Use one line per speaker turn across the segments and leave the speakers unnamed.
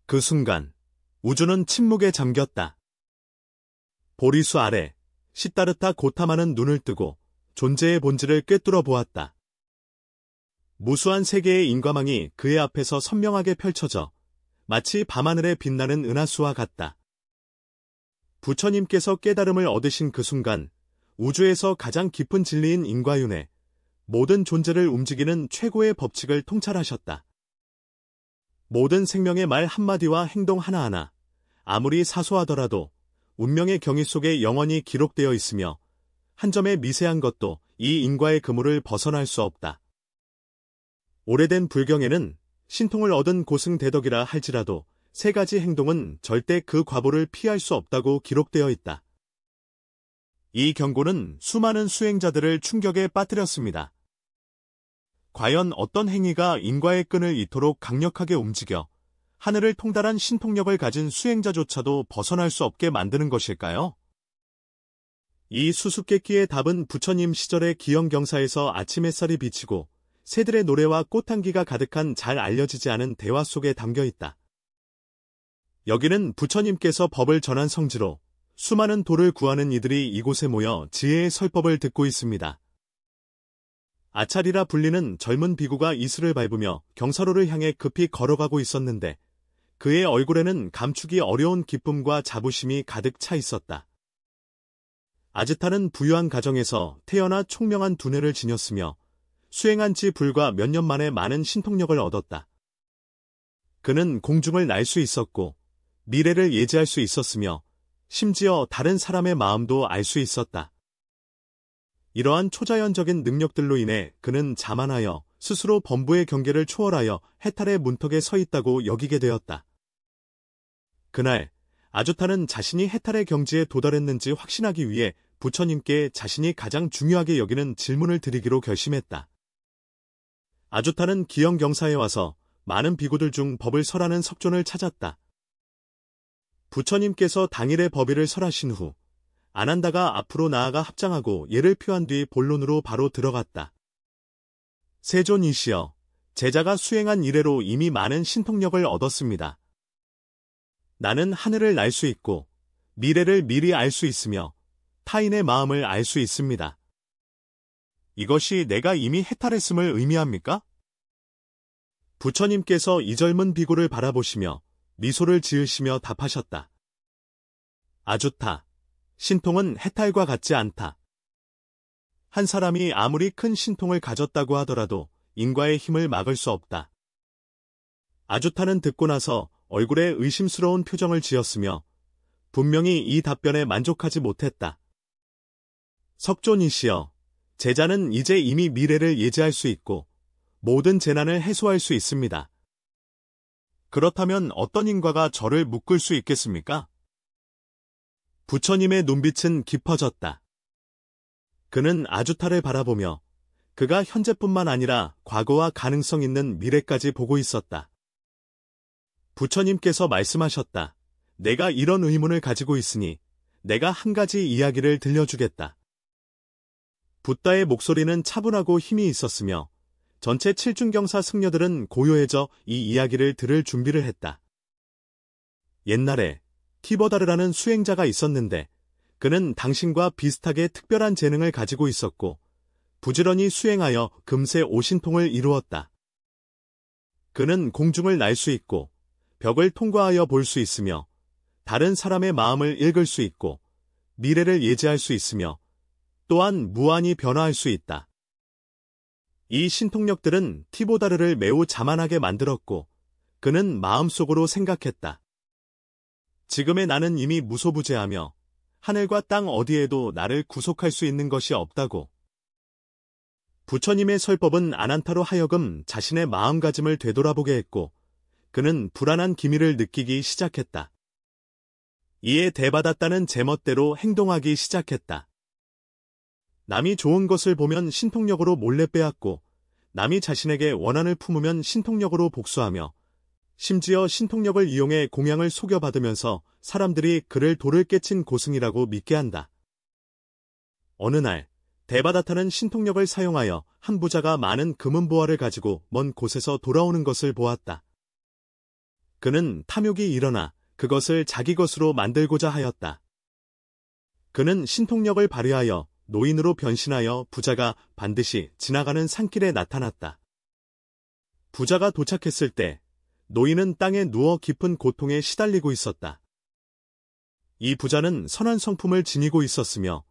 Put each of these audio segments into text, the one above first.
그 순간 우주는 침묵에 잠겼다. 보리수 아래 시타르타 고타마는 눈을 뜨고 존재의 본질을 꿰뚫어 보았다. 무수한 세계의 인과망이 그의 앞에서 선명하게 펼쳐져 마치 밤하늘에 빛나는 은하수와 같다. 부처님께서 깨달음을 얻으신 그 순간 우주에서 가장 깊은 진리인 인과윤회, 모든 존재를 움직이는 최고의 법칙을 통찰하셨다. 모든 생명의 말 한마디와 행동 하나하나, 아무리 사소하더라도 운명의 경위 속에 영원히 기록되어 있으며 한 점의 미세한 것도 이 인과의 그물을 벗어날 수 없다. 오래된 불경에는 신통을 얻은 고승대덕이라 할지라도 세 가지 행동은 절대 그 과보를 피할 수 없다고 기록되어 있다. 이 경고는 수많은 수행자들을 충격에 빠뜨렸습니다. 과연 어떤 행위가 인과의 끈을 이토록 강력하게 움직여 하늘을 통달한 신통력을 가진 수행자조차도 벗어날 수 없게 만드는 것일까요? 이 수수께끼의 답은 부처님 시절의 기영경사에서 아침 햇살이 비치고 새들의 노래와 꽃향기가 가득한 잘 알려지지 않은 대화 속에 담겨 있다. 여기는 부처님께서 법을 전한 성지로 수많은 도를 구하는 이들이 이곳에 모여 지혜의 설법을 듣고 있습니다. 아찰이라 불리는 젊은 비구가 이슬을 밟으며 경사로를 향해 급히 걸어가고 있었는데 그의 얼굴에는 감추기 어려운 기쁨과 자부심이 가득 차 있었다. 아즈타는 부유한 가정에서 태어나 총명한 두뇌를 지녔으며 수행한 지 불과 몇 년 만에 많은 신통력을 얻었다. 그는 공중을 날 수 있었고 미래를 예지할 수 있었으며 심지어 다른 사람의 마음도 알 수 있었다. 이러한 초자연적인 능력들로 인해 그는 자만하여 스스로 범부의 경계를 초월하여 해탈의 문턱에 서 있다고 여기게 되었다. 그날 아주타는 자신이 해탈의 경지에 도달했는지 확신하기 위해 부처님께 자신이 가장 중요하게 여기는 질문을 드리기로 결심했다. 아주타는 기영경사에 와서 많은 비구들 중 법을 설하는 석존을 찾았다. 부처님께서 당일의 법의를 설하신 후 아난다가 앞으로 나아가 합장하고 예를 표한 뒤 본론으로 바로 들어갔다. 세존이시여, 제자가 수행한 이래로 이미 많은 신통력을 얻었습니다. 나는 하늘을 날 수 있고 미래를 미리 알 수 있으며 타인의 마음을 알 수 있습니다. 이것이 내가 이미 해탈했음을 의미합니까? 부처님께서 이 젊은 비구를 바라보시며 미소를 지으시며 답하셨다. 아주타, 신통은 해탈과 같지 않다. 한 사람이 아무리 큰 신통을 가졌다고 하더라도 인과의 힘을 막을 수 없다. 아주타는 듣고 나서 얼굴에 의심스러운 표정을 지었으며 분명히 이 답변에 만족하지 못했다. 석존이시여, 제자는 이제 이미 미래를 예지할 수 있고 모든 재난을 해소할 수 있습니다. 그렇다면 어떤 인과가 저를 묶을 수 있겠습니까? 부처님의 눈빛은 깊어졌다. 그는 아주타를 바라보며 그가 현재뿐만 아니라 과거와 가능성 있는 미래까지 보고 있었다. 부처님께서 말씀하셨다. 내가 이런 의문을 가지고 있으니 내가 한 가지 이야기를 들려주겠다. 붓다의 목소리는 차분하고 힘이 있었으며 전체 칠중경사 승려들은 고요해져 이 이야기를 들을 준비를 했다. 옛날에 티버다르라는 수행자가 있었는데 그는 당신과 비슷하게 특별한 재능을 가지고 있었고 부지런히 수행하여 금세 오신통을 이루었다. 그는 공중을 날 수 있고 벽을 통과하여 볼 수 있으며 다른 사람의 마음을 읽을 수 있고 미래를 예지할 수 있으며 또한 무한히 변화할 수 있다. 이 신통력들은 티보다르를 매우 자만하게 만들었고 그는 마음속으로 생각했다. 지금의 나는 이미 무소부재하며 하늘과 땅 어디에도 나를 구속할 수 있는 것이 없다고. 부처님의 설법은 아난타로 하여금 자신의 마음가짐을 되돌아보게 했고 그는 불안한 기미를 느끼기 시작했다. 이에 대받았다는 제멋대로 행동하기 시작했다. 남이 좋은 것을 보면 신통력으로 몰래 빼앗고 남이 자신에게 원한을 품으면 신통력으로 복수하며 심지어 신통력을 이용해 공양을 속여받으면서 사람들이 그를 돌을 깨친 고승이라고 믿게 한다. 어느 날 대바다타는 신통력을 사용하여 한 부자가 많은 금은보화를 가지고 먼 곳에서 돌아오는 것을 보았다. 그는 탐욕이 일어나 그것을 자기 것으로 만들고자 하였다. 그는 신통력을 발휘하여 노인으로 변신하여 부자가 반드시 지나가는 산길에 나타났다. 부자가 도착했을 때 노인은 땅에 누워 깊은 고통에 시달리고 있었다. 이 부자는 선한 성품을 지니고 있었으며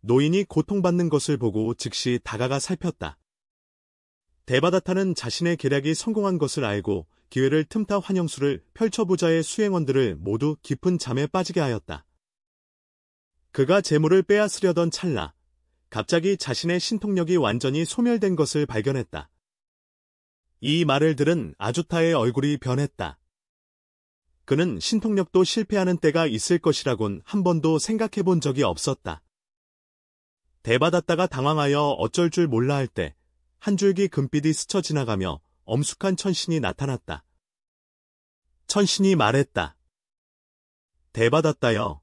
노인이 고통받는 것을 보고 즉시 다가가 살폈다. 데바다타는 자신의 계략이 성공한 것을 알고 기회를 틈타 환영수를 펼쳐 부자의 수행원들을 모두 깊은 잠에 빠지게 하였다. 그가 재물을 빼앗으려던 찰나 갑자기 자신의 신통력이 완전히 소멸된 것을 발견했다. 이 말을 들은 아주타의 얼굴이 변했다. 그는 신통력도 실패하는 때가 있을 것이라곤 한 번도 생각해 본 적이 없었다. 데바다타가 당황하여 어쩔 줄 몰라 할 때 한 줄기 금빛이 스쳐 지나가며 엄숙한 천신이 나타났다. 천신이 말했다. 데바다타여,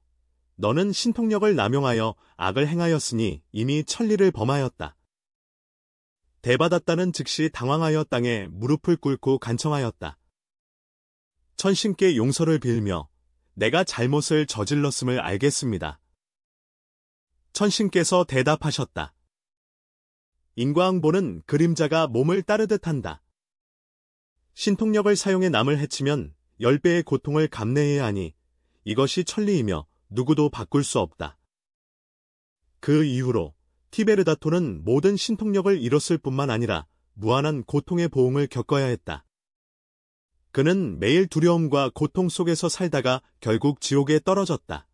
너는 신통력을 남용하여 악을 행하였으니 이미 천리를 범하였다. 데바다타는 즉시 당황하여 땅에 무릎을 꿇고 간청하였다. 천신께 용서를 빌며 내가 잘못을 저질렀음을 알겠습니다. 천신께서 대답하셨다. 인과응보는 그림자가 몸을 따르듯 한다. 신통력을 사용해 남을 해치면 10배의 고통을 감내해야 하니 이것이 천리이며 누구도 바꿀 수 없다. 그 이후로 티베르다토는 모든 신통력을 잃었을 뿐만 아니라 무한한 고통의 보응을 겪어야 했다. 그는 매일 두려움과 고통 속에서 살다가 결국 지옥에 떨어졌다.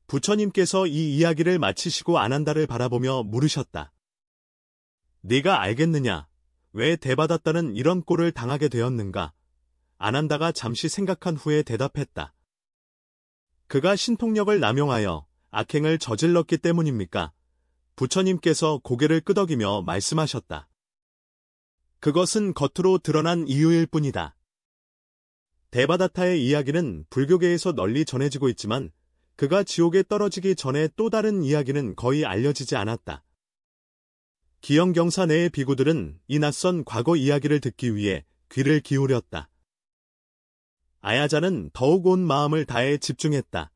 부처님께서 이 이야기를 마치시고 아난다를 바라보며 물으셨다. 네가 알겠느냐? 왜 데바다타는 이런 꼴을 당하게 되었는가? 아난다가 잠시 생각한 후에 대답했다. 그가 신통력을 남용하여 악행을 저질렀기 때문입니까? 부처님께서 고개를 끄덕이며 말씀하셨다. 그것은 겉으로 드러난 이유일 뿐이다. 데바다타의 이야기는 불교계에서 널리 전해지고 있지만 그가 지옥에 떨어지기 전에 또 다른 이야기는 거의 알려지지 않았다. 기영경사 내의 비구들은 이 낯선 과거 이야기를 듣기 위해 귀를 기울였다. 아야자는 더욱 온 마음을 다해 집중했다.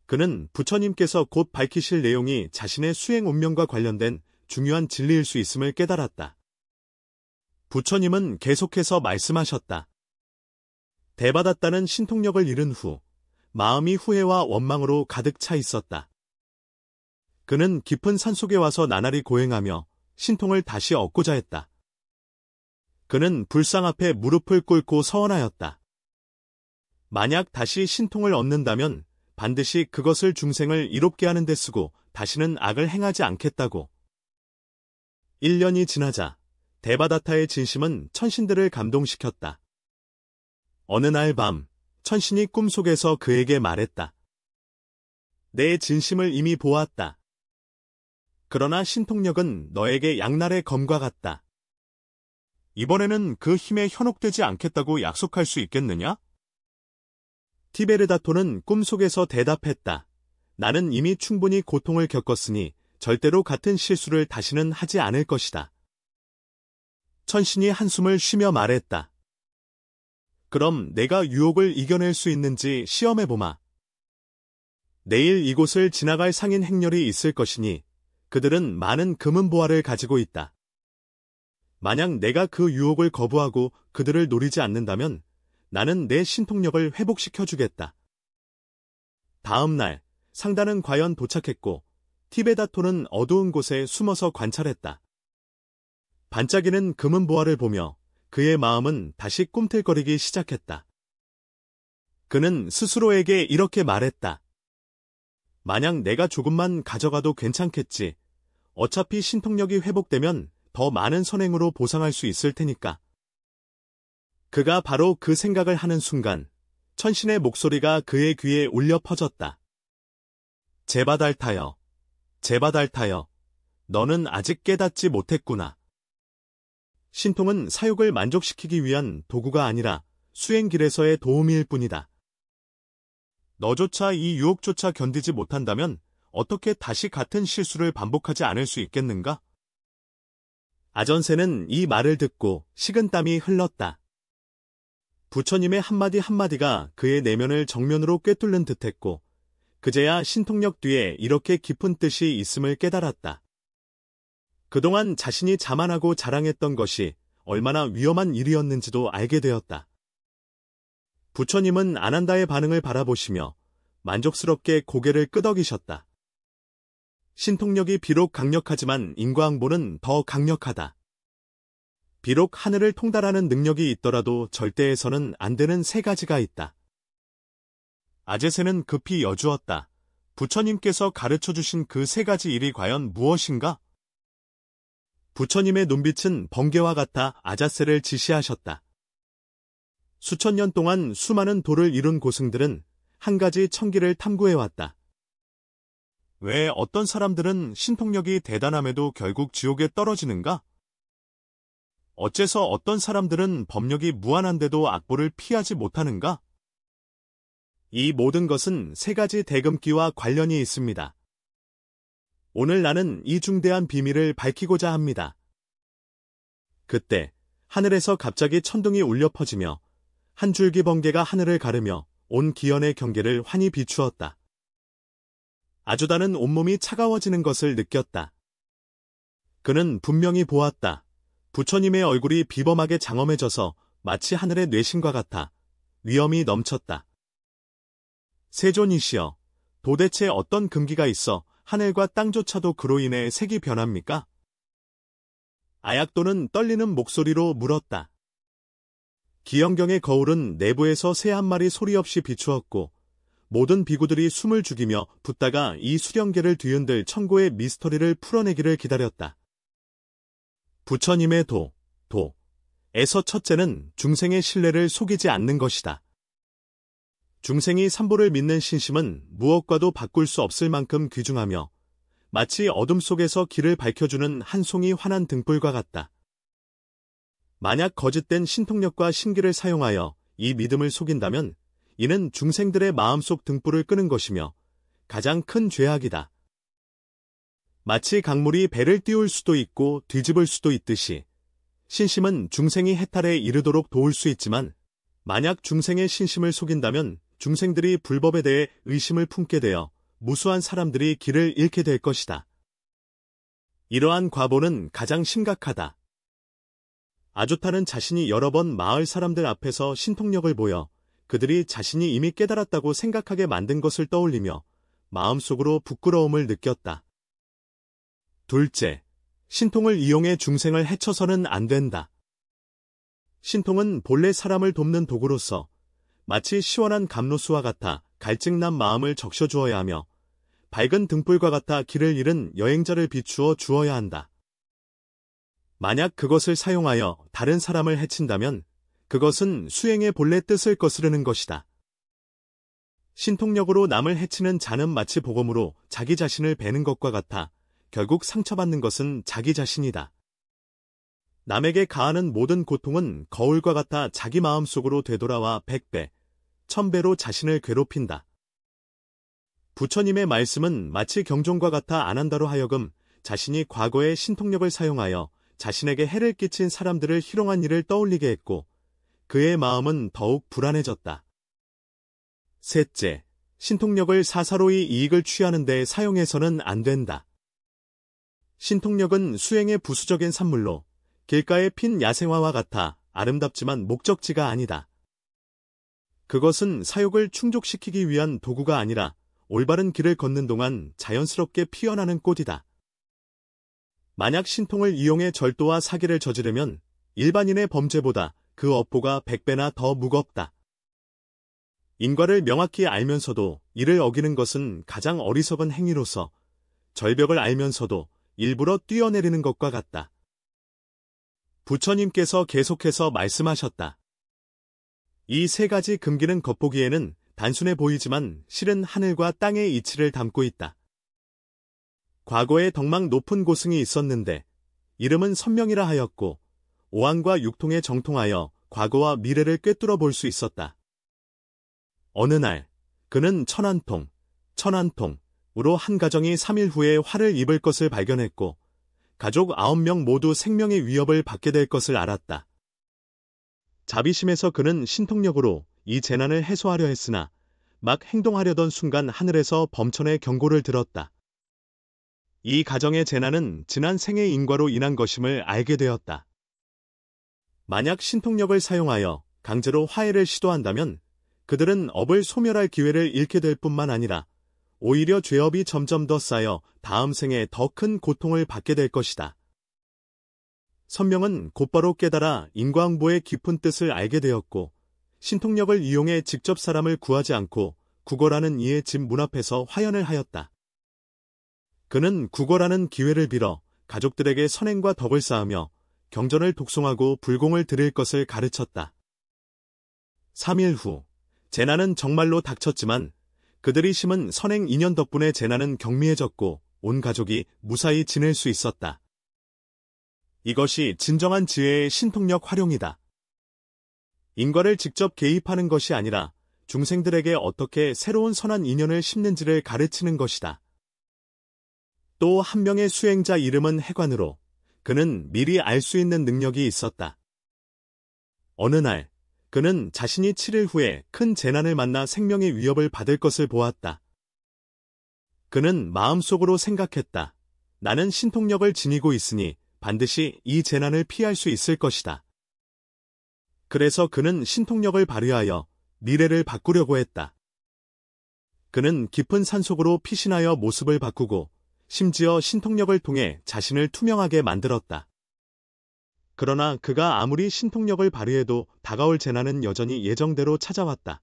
그는 부처님께서 곧 밝히실 내용이 자신의 수행 운명과 관련된 중요한 진리일 수 있음을 깨달았다. 부처님은 계속해서 말씀하셨다. 데바다타는 신통력을 잃은 후 마음이 후회와 원망으로 가득 차 있었다. 그는 깊은 산속에 와서 나날이 고행하며 신통을 다시 얻고자 했다. 그는 불상 앞에 무릎을 꿇고 서원하였다. 만약 다시 신통을 얻는다면 반드시 그것을 중생을 이롭게 하는 데 쓰고 다시는 악을 행하지 않겠다고. 1년이 지나자 데바다타의 진심은 천신들을 감동시켰다. 어느 날 밤 천신이 꿈속에서 그에게 말했다. 내 진심을 이미 보았다. 그러나 신통력은 너에게 양날의 검과 같다. 이번에는 그 힘에 현혹되지 않겠다고 약속할 수 있겠느냐? 티베르다토는 꿈속에서 대답했다. 나는 이미 충분히 고통을 겪었으니 절대로 같은 실수를 다시는 하지 않을 것이다. 천신이 한숨을 쉬며 말했다. 그럼 내가 유혹을 이겨낼 수 있는지 시험해보마. 내일 이곳을 지나갈 상인 행렬이 있을 것이니 그들은 많은 금은보화를 가지고 있다. 만약 내가 그 유혹을 거부하고 그들을 노리지 않는다면 나는 내 신통력을 회복시켜주겠다. 다음 날 상단은 과연 도착했고 티베다토는 어두운 곳에 숨어서 관찰했다. 반짝이는 금은보화를 보며 그의 마음은 다시 꿈틀거리기 시작했다. 그는 스스로에게 이렇게 말했다. 만약 내가 조금만 가져가도 괜찮겠지. 어차피 신통력이 회복되면 더 많은 선행으로 보상할 수 있을 테니까. 그가 바로 그 생각을 하는 순간 천신의 목소리가 그의 귀에 울려 퍼졌다. 제바달타여, 제바달타여, 너는 아직 깨닫지 못했구나. 신통은 사욕을 만족시키기 위한 도구가 아니라 수행길에서의 도우미일 뿐이다. 너조차 이 유혹조차 견디지 못한다면 어떻게 다시 같은 실수를 반복하지 않을 수 있겠는가? 아전세는 이 말을 듣고 식은땀이 흘렀다. 부처님의 한마디 한마디가 그의 내면을 정면으로 꿰뚫는 듯했고 그제야 신통력 뒤에 이렇게 깊은 뜻이 있음을 깨달았다. 그동안 자신이 자만하고 자랑했던 것이 얼마나 위험한 일이었는지도 알게 되었다. 부처님은 아난다의 반응을 바라보시며 만족스럽게 고개를 끄덕이셨다. 신통력이 비록 강력하지만 인과응보는 더 강력하다. 비록 하늘을 통달하는 능력이 있더라도 절대해서는 안 되는 세 가지가 있다. 아제세는 급히 여쭈었다. 부처님께서 가르쳐주신 그 세 가지 일이 과연 무엇인가? 부처님의 눈빛은 번개와 같아 아자세를 지시하셨다. 수천 년 동안 수많은 도를 이룬 고승들은 한 가지 천기를 탐구해왔다. 왜 어떤 사람들은 신통력이 대단함에도 결국 지옥에 떨어지는가? 어째서 어떤 사람들은 법력이 무한한데도 악보를 피하지 못하는가? 이 모든 것은 세 가지 대금기와 관련이 있습니다. 오늘 나는 이 중대한 비밀을 밝히고자 합니다. 그때 하늘에서 갑자기 천둥이 울려 퍼지며 한 줄기 번개가 하늘을 가르며 온 기현의 경계를 환히 비추었다. 아주다는 온몸이 차가워지는 것을 느꼈다. 그는 분명히 보았다. 부처님의 얼굴이 비범하게 장엄해져서 마치 하늘의 뇌신과 같아 위엄이 넘쳤다. 세존이시여, 도대체 어떤 금기가 있어 하늘과 땅조차도 그로 인해 색이 변합니까? 아약도는 떨리는 목소리로 물었다. 기영경의 거울은 내부에서 새 한 마리 소리 없이 비추었고 모든 비구들이 숨을 죽이며 붙다가 이 수령계를 뒤흔들 천고의 미스터리를 풀어내기를 기다렸다. 부처님의 도에서 첫째는 중생의 신뢰를 속이지 않는 것이다. 중생이 삼보를 믿는 신심은 무엇과도 바꿀 수 없을 만큼 귀중하며 마치 어둠 속에서 길을 밝혀주는 한 송이 환한 등불과 같다. 만약 거짓된 신통력과 신기를 사용하여 이 믿음을 속인다면 이는 중생들의 마음속 등불을 끄는 것이며 가장 큰 죄악이다. 마치 강물이 배를 띄울 수도 있고 뒤집을 수도 있듯이 신심은 중생이 해탈에 이르도록 도울 수 있지만 만약 중생의 신심을 속인다면 중생들이 불법에 대해 의심을 품게 되어 무수한 사람들이 길을 잃게 될 것이다. 이러한 과보는 가장 심각하다. 아조타는 자신이 여러 번 마을 사람들 앞에서 신통력을 보여 그들이 자신이 이미 깨달았다고 생각하게 만든 것을 떠올리며 마음속으로 부끄러움을 느꼈다. 둘째, 신통을 이용해 중생을 해쳐서는 안 된다. 신통은 본래 사람을 돕는 도구로서 마치 시원한 감로수와 같아 갈증난 마음을 적셔주어야 하며 밝은 등불과 같아 길을 잃은 여행자를 비추어 주어야 한다. 만약 그것을 사용하여 다른 사람을 해친다면 그것은 수행의 본래 뜻을 거스르는 것이다. 신통력으로 남을 해치는 자는 마치 복음으로 자기 자신을 베는 것과 같아 결국 상처받는 것은 자기 자신이다. 남에게 가하는 모든 고통은 거울과 같아 자기 마음속으로 되돌아와 100배, 1000배로 자신을 괴롭힌다. 부처님의 말씀은 마치 경종과 같아 아난다로 하여금 자신이 과거의 신통력을 사용하여 자신에게 해를 끼친 사람들을 희롱한 일을 떠올리게 했고 그의 마음은 더욱 불안해졌다. 셋째, 신통력을 사사로이 이익을 취하는 데 사용해서는 안 된다. 신통력은 수행의 부수적인 산물로 길가에 핀 야생화와 같아 아름답지만 목적지가 아니다. 그것은 사욕을 충족시키기 위한 도구가 아니라 올바른 길을 걷는 동안 자연스럽게 피어나는 꽃이다. 만약 신통을 이용해 절도와 사기를 저지르면 일반인의 범죄보다 그 업보가 100배나 더 무겁다. 인과를 명확히 알면서도 이를 어기는 것은 가장 어리석은 행위로서 절벽을 알면서도 일부러 뛰어내리는 것과 같다. 부처님께서 계속해서 말씀하셨다. 이 세 가지 금기는 겉보기에는 단순해 보이지만 실은 하늘과 땅의 이치를 담고 있다. 과거에 덕망 높은 고승이 있었는데 이름은 선명이라 하였고 오한과 육통에 정통하여 과거와 미래를 꿰뚫어 볼 수 있었다. 어느 날 그는 천안통으로 한 가정이 3일 후에 화를 입을 것을 발견했고 가족 9명 모두 생명의 위협을 받게 될 것을 알았다. 자비심에서 그는 신통력으로 이 재난을 해소하려 했으나 막 행동하려던 순간 하늘에서 범천의 경고를 들었다. 이 가정의 재난은 지난 생의 인과로 인한 것임을 알게 되었다. 만약 신통력을 사용하여 강제로 화해를 시도한다면 그들은 업을 소멸할 기회를 잃게 될 뿐만 아니라 오히려 죄업이 점점 더 쌓여 다음 생에 더 큰 고통을 받게 될 것이다. 선명은 곧바로 깨달아 인과응보의 깊은 뜻을 알게 되었고 신통력을 이용해 직접 사람을 구하지 않고 구걸하는 이의 집 문 앞에서 화연을 하였다. 그는 구걸하는 기회를 빌어 가족들에게 선행과 덕을 쌓으며 경전을 독송하고 불공을 드릴 것을 가르쳤다. 3일 후 재난은 정말로 닥쳤지만 그들이 심은 선행 인연 덕분에 재난은 경미해졌고 온 가족이 무사히 지낼 수 있었다. 이것이 진정한 지혜의 신통력 활용이다. 인과를 직접 개입하는 것이 아니라 중생들에게 어떻게 새로운 선한 인연을 심는지를 가르치는 것이다. 또 한 명의 수행자 이름은 해관으로 그는 미리 알 수 있는 능력이 있었다. 어느 날 그는 자신이 7일 후에 큰 재난을 만나 생명의 위협을 받을 것을 보았다. 그는 마음속으로 생각했다. 나는 신통력을 지니고 있으니 반드시 이 재난을 피할 수 있을 것이다. 그래서 그는 신통력을 발휘하여 미래를 바꾸려고 했다. 그는 깊은 산속으로 피신하여 모습을 바꾸고 심지어 신통력을 통해 자신을 투명하게 만들었다. 그러나 그가 아무리 신통력을 발휘해도 다가올 재난은 여전히 예정대로 찾아왔다.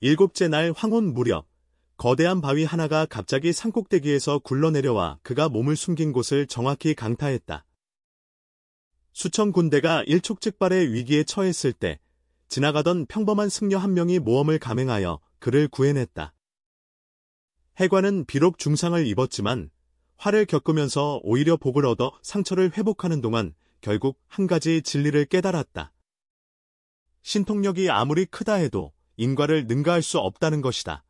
7째 날 황혼 무렵 거대한 바위 하나가 갑자기 산꼭대기에서 굴러내려와 그가 몸을 숨긴 곳을 정확히 강타했다. 수천 군대가 일촉즉발의 위기에 처했을 때 지나가던 평범한 승려 한 명이 모험을 감행하여 그를 구해냈다. 해관은 비록 중상을 입었지만 화를 겪으면서 오히려 복을 얻어 상처를 회복하는 동안 결국 한 가지 진리를 깨달았다. 신통력이 아무리 크다 해도 인과를 능가할 수 없다는 것이다.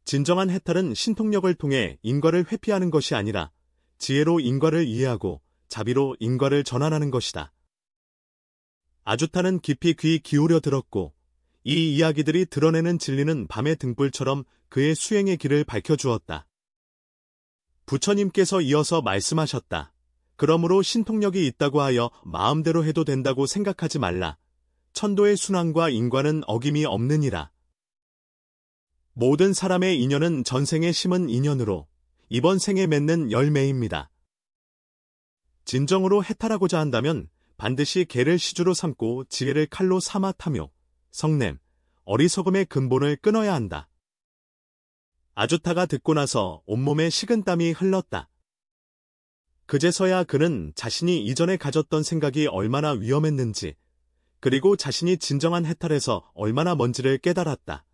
진정한 해탈은 신통력을 통해 인과를 회피하는 것이 아니라 지혜로 인과를 이해하고 자비로 인과를 전환하는 것이다. 아주타는 깊이 귀 기울여 들었고 이 이야기들이 드러내는 진리는 밤의 등불처럼 그의 수행의 길을 밝혀주었다. 부처님께서 이어서 말씀하셨다. 그러므로 신통력이 있다고 하여 마음대로 해도 된다고 생각하지 말라. 천도의 순환과 인과는 어김이 없느니라. 모든 사람의 인연은 전생에 심은 인연으로 이번 생에 맺는 열매입니다. 진정으로 해탈하고자 한다면 반드시 개를 시주로 삼고 지혜를 칼로 삼아 탐욕, 성냄, 어리석음의 근본을 끊어야 한다. 아주타가 듣고 나서 온몸에 식은땀이 흘렀다. 그제서야 그는 자신이 이전에 가졌던 생각이 얼마나 위험했는지, 그리고 자신이 진정한 해탈에서 얼마나 먼지를 깨달았다.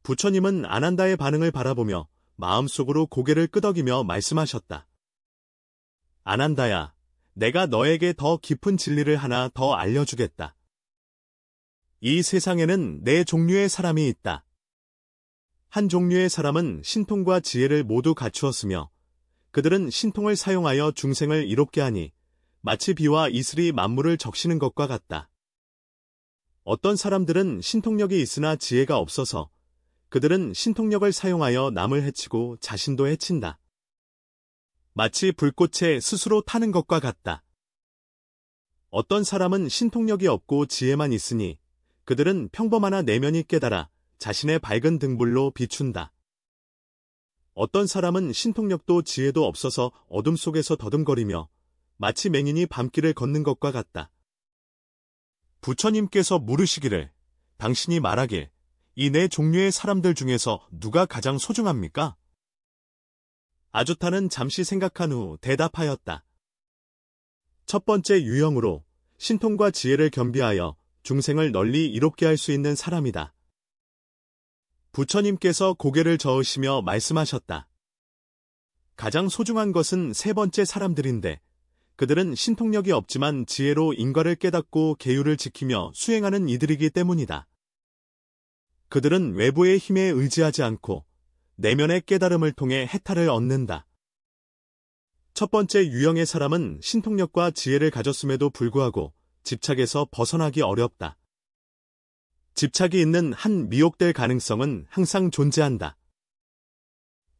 부처님은 아난다의 반응을 바라보며 마음속으로 고개를 끄덕이며 말씀하셨다. 아난다야, 내가 너에게 더 깊은 진리를 하나 더 알려주겠다. 이 세상에는 네 종류의 사람이 있다. 한 종류의 사람은 신통과 지혜를 모두 갖추었으며 그들은 신통을 사용하여 중생을 이롭게 하니 마치 비와 이슬이 만물을 적시는 것과 같다. 어떤 사람들은 신통력이 있으나 지혜가 없어서 그들은 신통력을 사용하여 남을 해치고 자신도 해친다. 마치 불꽃에 스스로 타는 것과 같다. 어떤 사람은 신통력이 없고 지혜만 있으니 그들은 평범하나 내면이 깨달아 자신의 밝은 등불로 비춘다. 어떤 사람은 신통력도 지혜도 없어서 어둠 속에서 더듬거리며 마치 맹인이 밤길을 걷는 것과 같다. 부처님께서 물으시기를 당신이 말하길 이 네 종류의 사람들 중에서 누가 가장 소중합니까? 아주타는 잠시 생각한 후 대답하였다. 첫 번째 유형으로 신통과 지혜를 겸비하여 중생을 널리 이롭게 할 수 있는 사람이다. 부처님께서 고개를 저으시며 말씀하셨다. 가장 소중한 것은 세 번째 사람들인데 그들은 신통력이 없지만 지혜로 인과를 깨닫고 계율을 지키며 수행하는 이들이기 때문이다. 그들은 외부의 힘에 의지하지 않고 내면의 깨달음을 통해 해탈을 얻는다. 첫 번째 유형의 사람은 신통력과 지혜를 가졌음에도 불구하고 집착에서 벗어나기 어렵다. 집착이 있는 한 미혹될 가능성은 항상 존재한다.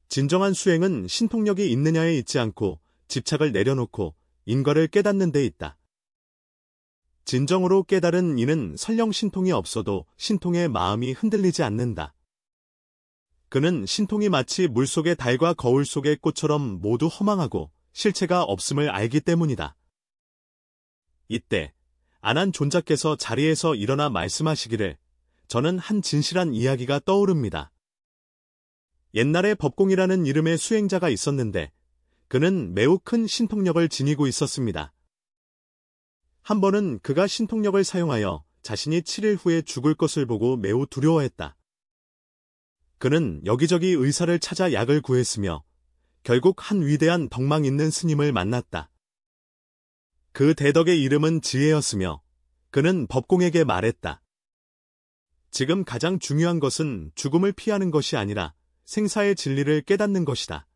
진정한 수행은 신통력이 있느냐에 있지 않고 집착을 내려놓고 인과를 깨닫는 데 있다. 진정으로 깨달은 이는 설령 신통이 없어도 신통의 마음이 흔들리지 않는다. 그는 신통이 마치 물속의 달과 거울 속의 꽃처럼 모두 허망하고 실체가 없음을 알기 때문이다. 이때 아난 존자께서 자리에서 일어나 말씀하시기를 저는 한 진실한 이야기가 떠오릅니다. 옛날에 법공이라는 이름의 수행자가 있었는데 그는 매우 큰 신통력을 지니고 있었습니다. 한 번은 그가 신통력을 사용하여 자신이 7일 후에 죽을 것을 보고 매우 두려워했다. 그는 여기저기 의사를 찾아 약을 구했으며 결국 한 위대한 덕망 있는 스님을 만났다. 그 대덕의 이름은 지혜였으며 그는 법공에게 말했다. 지금 가장 중요한 것은 죽음을 피하는 것이 아니라 생사의 진리를 깨닫는 것이다.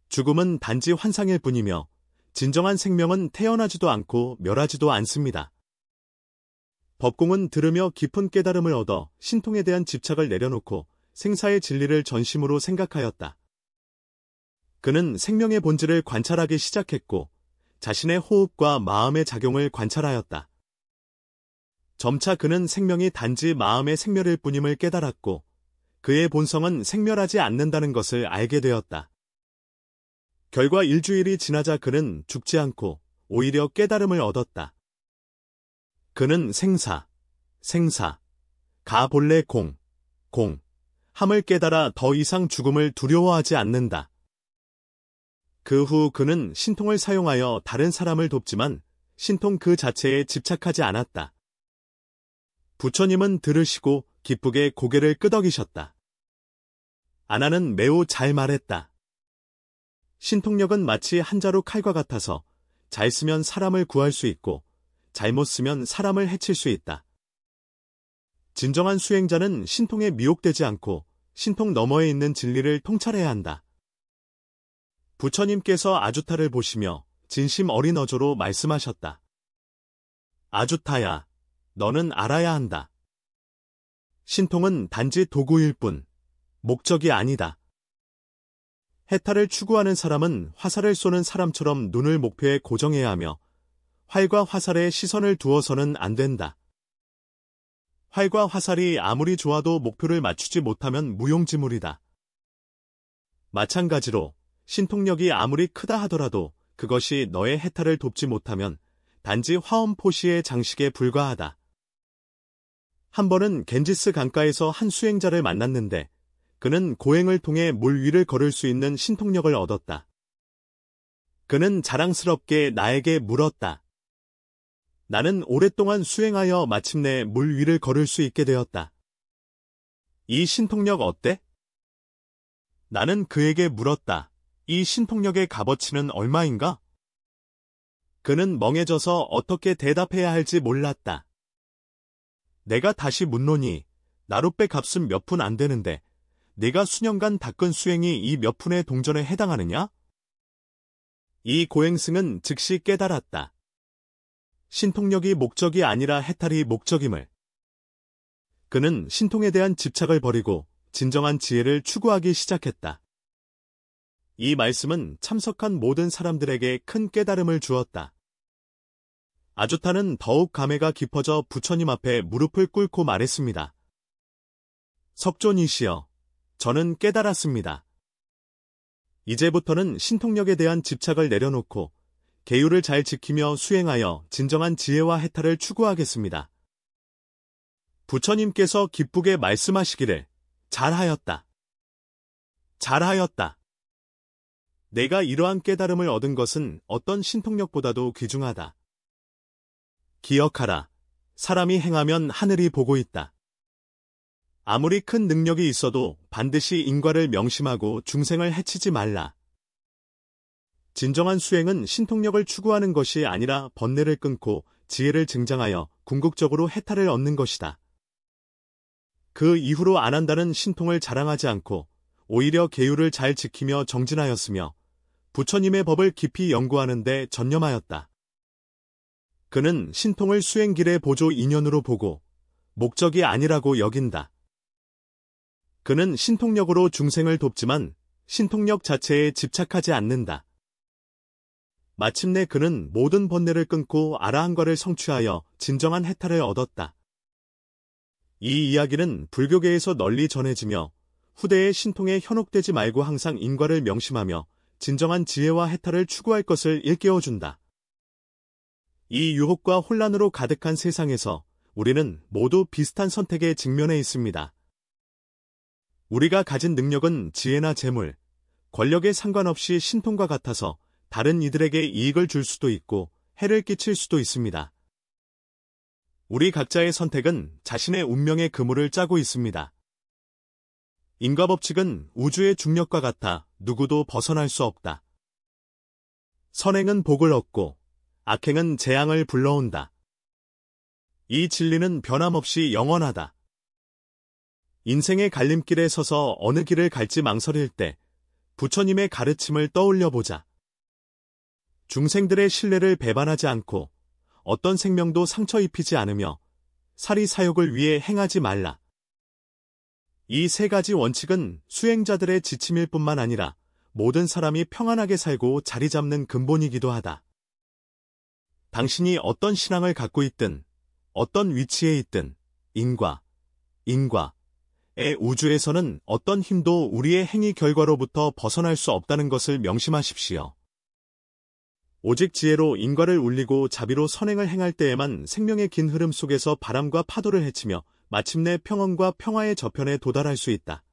죽음은 단지 환상일 뿐이며 진정한 생명은 태어나지도 않고 멸하지도 않습니다. 법공은 들으며 깊은 깨달음을 얻어 신통에 대한 집착을 내려놓고 생사의 진리를 전심으로 생각하였다. 그는 생명의 본질을 관찰하기 시작했고 자신의 호흡과 마음의 작용을 관찰하였다. 점차 그는 생명이 단지 마음의 생멸일 뿐임을 깨달았고 그의 본성은 생멸하지 않는다는 것을 알게 되었다. 결과 일주일이 지나자 그는 죽지 않고 오히려 깨달음을 얻었다. 그는 생사, 가 본래 공, 함을 깨달아 더 이상 죽음을 두려워하지 않는다. 그 후 그는 신통을 사용하여 다른 사람을 돕지만 신통 그 자체에 집착하지 않았다. 부처님은 들으시고 기쁘게 고개를 끄덕이셨다. 아나는 매우 잘 말했다. 신통력은 마치 한 자루 칼과 같아서 잘 쓰면 사람을 구할 수 있고 잘못 쓰면 사람을 해칠 수 있다. 진정한 수행자는 신통에 미혹되지 않고 신통 너머에 있는 진리를 통찰해야 한다. 부처님께서 아주타를 보시며 진심 어린 어조로 말씀하셨다. 아주타야, 너는 알아야 한다. 신통은 단지 도구일 뿐, 목적이 아니다. 해탈을 추구하는 사람은 화살을 쏘는 사람처럼 눈을 목표에 고정해야 하며 활과 화살에 시선을 두어서는 안 된다. 활과 화살이 아무리 좋아도 목표를 맞추지 못하면 무용지물이다. 마찬가지로 신통력이 아무리 크다 하더라도 그것이 너의 해탈을 돕지 못하면 단지 화엄포시의 장식에 불과하다. 한 번은 겐지스 강가에서 한 수행자를 만났는데 그는 고행을 통해 물 위를 걸을 수 있는 신통력을 얻었다. 그는 자랑스럽게 나에게 물었다. 나는 오랫동안 수행하여 마침내 물 위를 걸을 수 있게 되었다. 이 신통력 어때? 나는 그에게 물었다. 이 신통력의 값어치는 얼마인가? 그는 멍해져서 어떻게 대답해야 할지 몰랐다. 내가 다시 묻노니 나룻배 값은 몇 푼 안 되는데 네가 수년간 닦은 수행이 이 몇 푼의 동전에 해당하느냐? 이 고행승은 즉시 깨달았다. 신통력이 목적이 아니라 해탈이 목적임을. 그는 신통에 대한 집착을 버리고 진정한 지혜를 추구하기 시작했다. 이 말씀은 참석한 모든 사람들에게 큰 깨달음을 주었다. 아주타는 더욱 감회가 깊어져 부처님 앞에 무릎을 꿇고 말했습니다. 석존이시여, 저는 깨달았습니다. 이제부터는 신통력에 대한 집착을 내려놓고 계율을 잘 지키며 수행하여 진정한 지혜와 해탈을 추구하겠습니다. 부처님께서 기쁘게 말씀하시기를 잘하였다. 잘하였다. 내가 이러한 깨달음을 얻은 것은 어떤 신통력보다도 귀중하다. 기억하라. 사람이 행하면 하늘이 보고 있다. 아무리 큰 능력이 있어도 반드시 인과를 명심하고 중생을 해치지 말라. 진정한 수행은 신통력을 추구하는 것이 아니라 번뇌를 끊고 지혜를 증장하여 궁극적으로 해탈을 얻는 것이다. 그 이후로 안 한다는 신통을 자랑하지 않고 오히려 계율을 잘 지키며 정진하였으며 부처님의 법을 깊이 연구하는 데 전념하였다. 그는 신통을 수행길의 보조 인연으로 보고 목적이 아니라고 여긴다. 그는 신통력으로 중생을 돕지만 신통력 자체에 집착하지 않는다. 마침내 그는 모든 번뇌를 끊고 아라한과를 성취하여 진정한 해탈을 얻었다. 이 이야기는 불교계에서 널리 전해지며 후대의 신통에 현혹되지 말고 항상 인과를 명심하며 진정한 지혜와 해탈을 추구할 것을 일깨워준다. 이 유혹과 혼란으로 가득한 세상에서 우리는 모두 비슷한 선택에 직면해 있습니다. 우리가 가진 능력은 지혜나 재물, 권력에 상관없이 신통과 같아서 다른 이들에게 이익을 줄 수도 있고 해를 끼칠 수도 있습니다. 우리 각자의 선택은 자신의 운명의 그물을 짜고 있습니다. 인과법칙은 우주의 중력과 같아 누구도 벗어날 수 없다. 선행은 복을 얻고 악행은 재앙을 불러온다. 이 진리는 변함없이 영원하다. 인생의 갈림길에 서서 어느 길을 갈지 망설일 때 부처님의 가르침을 떠올려보자. 중생들의 신뢰를 배반하지 않고 어떤 생명도 상처 입히지 않으며 사리사욕을 위해 행하지 말라. 이 세 가지 원칙은 수행자들의 지침일 뿐만 아니라 모든 사람이 평안하게 살고 자리 잡는 근본이기도 하다. 당신이 어떤 신앙을 갖고 있든 어떤 위치에 있든 인과의 우주에서는 어떤 힘도 우리의 행위 결과로부터 벗어날 수 없다는 것을 명심하십시오. 오직 지혜로 인과를 울리고 자비로 선행을 행할 때에만 생명의 긴 흐름 속에서 바람과 파도를 헤치며 마침내 평온과 평화의 저편에 도달할 수 있다.